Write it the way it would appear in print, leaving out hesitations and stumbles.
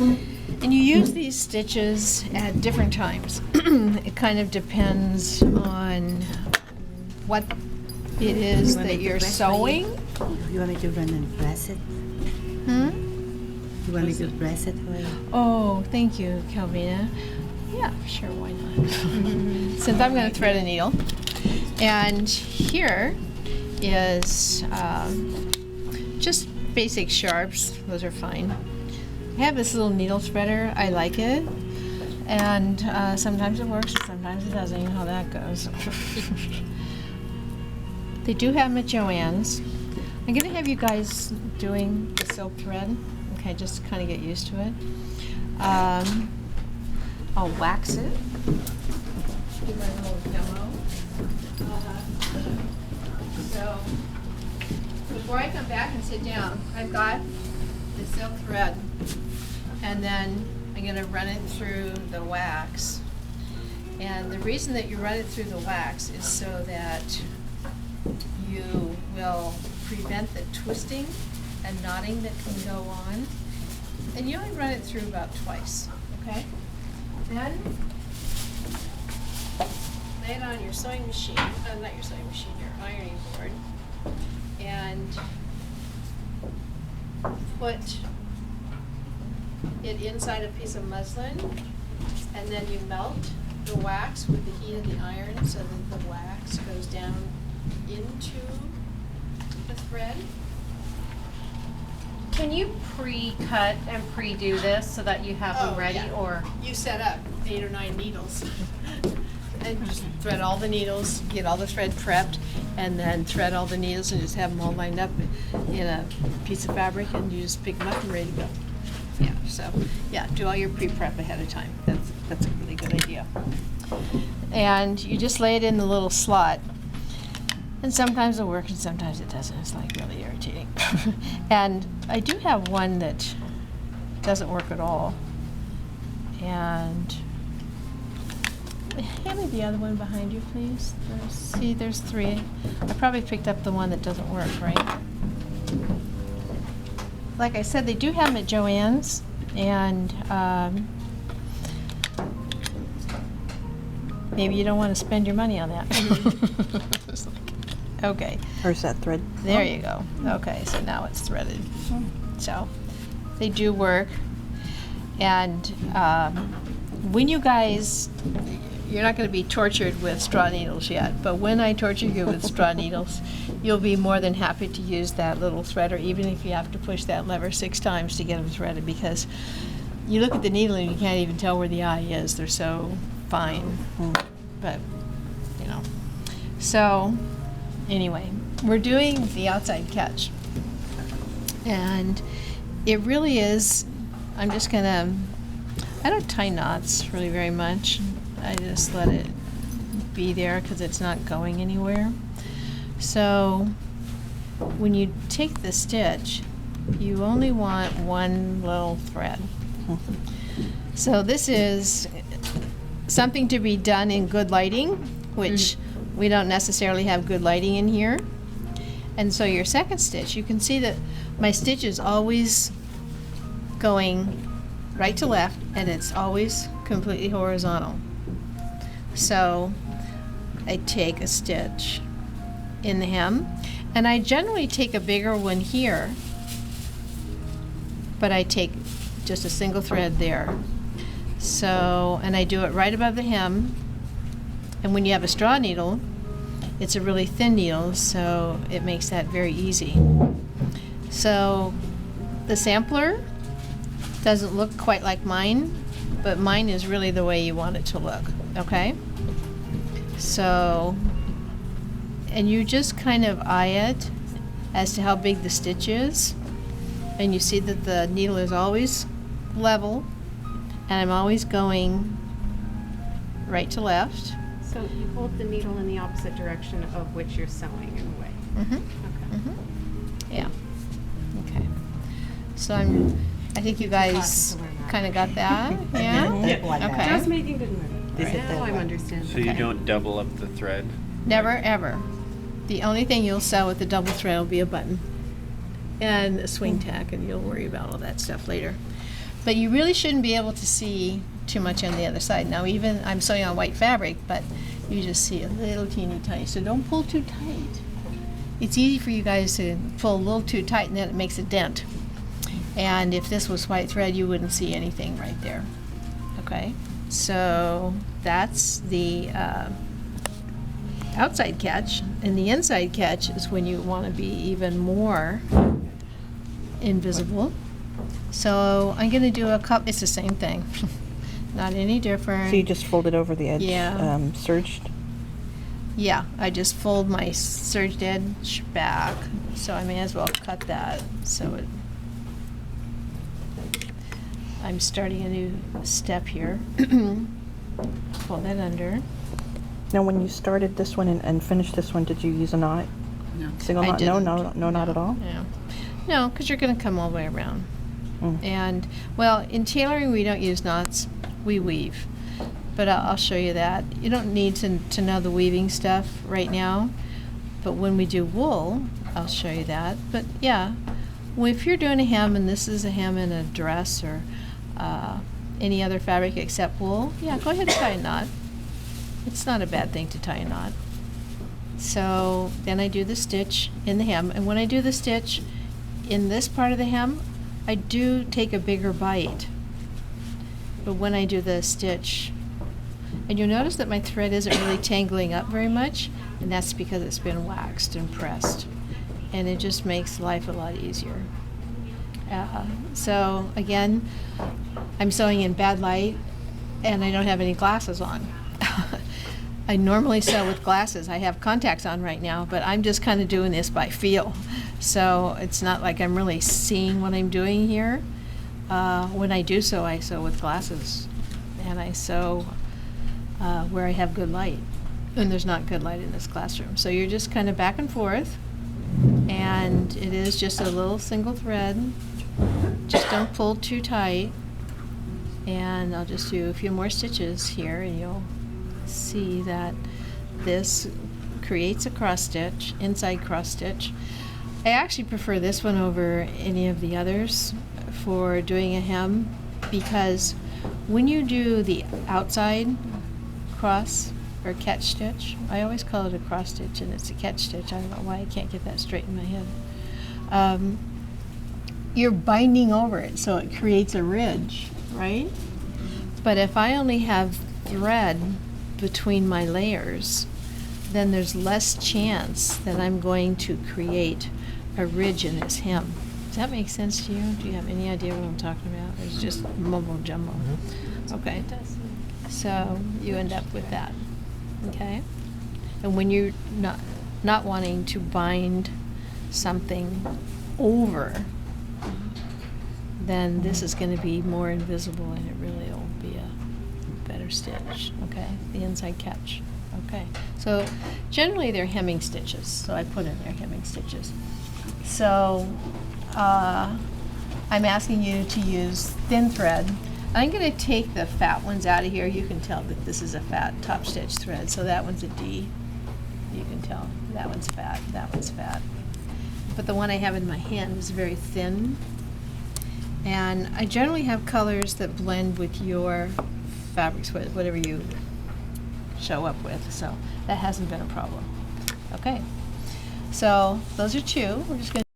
And you use these stitches at different times. It kind of depends on what it is that you're sewing. You want me to run and press it? You want me to press it for you? Oh, thank you, Calvina. Yeah, sure, why not? Since I'm going to thread a needle. And here is just basic sharps. Those are fine. I have this little needle threader. I like it. And sometimes it works, sometimes it doesn't. You know how that goes. They do have them at Joann's. I'm going to have you guys doing the silk thread. Okay, just kind of get used to it. I'll wax it. Give my little demo. So, before I come back and sit down, I've got the silk thread, and then I'm going to run it through the wax. And the reason that you run it through the wax is so that you will prevent the twisting and knotting that can go on. And you only run it through about twice, okay? Then lay it on your sewing machine, not your sewing machine, your ironing board, and put it inside a piece of muslin, and then you melt the wax with the heat of the iron so that the wax goes down into the thread. Can you pre-cut and pre-do this so that you have them ready, yeah. or? You set up 8 or 9 needles and just thread all the needles, get all the thread prepped, and then thread all the needles and just have them all lined up in a piece of fabric, and you just pick them up and ready to go. Yeah, so, yeah, do all your pre-prep ahead of time. That's a really good idea. And you just lay it in the little slot. And sometimes it'll work and sometimes it doesn't. It's like really irritating. And I do have one that doesn't work at all. And hand me the other one behind you, please. There's 3. I probably picked up the one that doesn't work, right? Like I said, they do have them at Joann's, and maybe you don't want to spend your money on that. Okay. Where's that thread? There you go. Okay, so now it's threaded. So they do work. And when you guys, you're not going to be tortured with straw needles yet, but when I torture you with straw needles, you'll be more than happy to use that little threader, even if you have to push that lever 6 times to get them threaded, because you look at the needle and you can't even tell where the eye is. They're so fine. But, you know. So, anyway, we're doing the outside catch. And it really is, I'm just going to, I don't tie knots really very much. I just let it be there because it's not going anywhere. So when you take the stitch, you only want one little thread. So this is something to be done in good lighting, which we don't necessarily have good lighting in here. And so your second stitch, you can see that my stitch is always going right to left, and it's always completely horizontal. So I take a stitch in the hem, and I generally take a bigger one here, but I take just a single thread there. So, and I do it right above the hem, and when you have a straw needle, it's a really thin needle, so it makes that very easy. So the sampler doesn't look quite like mine, but mine is really the way you want it to look, okay? So, and you just kind of eye it as to how big the stitch is, and you see that the needle is always level, and I'm always going right to left. So you hold the needle in the opposite direction of which you're sewing in a way. Okay. Yeah. Okay. So I think you guys kind of got that. Yeah. Okay. Just making good movement. Now I'm understanding. So you don't double up the thread? Never ever. The only thing you'll sew with the double thread will be a button and a swing tack, and you'll worry about all that stuff later. But you really shouldn't be able to see too much on the other side. Now even, I'm sewing on white fabric, but you just see a little teeny tiny, so don't pull too tight. It's easy for you guys to pull a little too tight and then it makes a dent. And if this was white thread, you wouldn't see anything right there. Okay, so that's the outside catch, and the inside catch is when you want to be even more invisible. So I'm going to do a cup. It's the same thing, not any different. So you just fold it over the edge, Yeah. serged? Yeah, I just fold my serged edge back, so I may as well cut that. So I'm starting a new step here. Fold that under. Now, when you started this one and finished this one, did you use a knot? No. Single I knot? didn't. No knot at all? Yeah. No, because you're going to come all the way around. Mm. And, well, in tailoring, we don't use knots. We weave. But I'll show you that. You don't need to know the weaving stuff right now. But when we do wool, I'll show you that. But, yeah, well, if you're doing a hem, and this is a hem in a dress or any other fabric except wool, yeah, go ahead and tie a knot. It's not a bad thing to tie a knot. So then I do the stitch in the hem, and when I do the stitch in this part of the hem, I do take a bigger bite. But when I do the stitch, and you'll notice that my thread isn't really tangling up very much, and that's because it's been waxed and pressed. And it just makes life a lot easier. So again, I'm sewing in bad light, and I don't have any glasses on. I normally sew with glasses. I have contacts on right now, but I'm just kind of doing this by feel. So it's not like I'm really seeing what I'm doing here. When I do sew, I sew with glasses, and I sew where I have good light. And there's not good light in this classroom. So you're just kind of back and forth, and it is just a little single thread. Just don't pull too tight. And I'll just do a few more stitches here, and you'll see that this creates a cross stitch, inside cross stitch. I actually prefer this one over any of the others for doing a hem, because when you do the outside cross or catch stitch, I always call it a cross stitch and it's a catch stitch. I don't know why I can't get that straight in my head. You're binding over it, so it creates a ridge, right? But if I only have thread between my layers, then there's less chance that I'm going to create a ridge in this hem. Does that make sense to you? Do you have any idea what I'm talking about? Or is it just mumbo jumbo? Okay. It does. So you end up with that, okay? And when you're not wanting to bind something over, then this is going to be more invisible, and it really will be a better stitch, okay? The inside catch, okay? So generally they're hemming stitches, so I put in there hemming stitches. So I'm asking you to use thin thread. I'm going to take the fat ones out of here. You can tell that this is a fat top stitch thread, so that one's a D. You can tell that one's fat, that one's fat. But the one I have in my hand is very thin. And I generally have colors that blend with your fabrics, whatever you show up with, so that hasn't been a problem. Okay, so those are two. We're just going to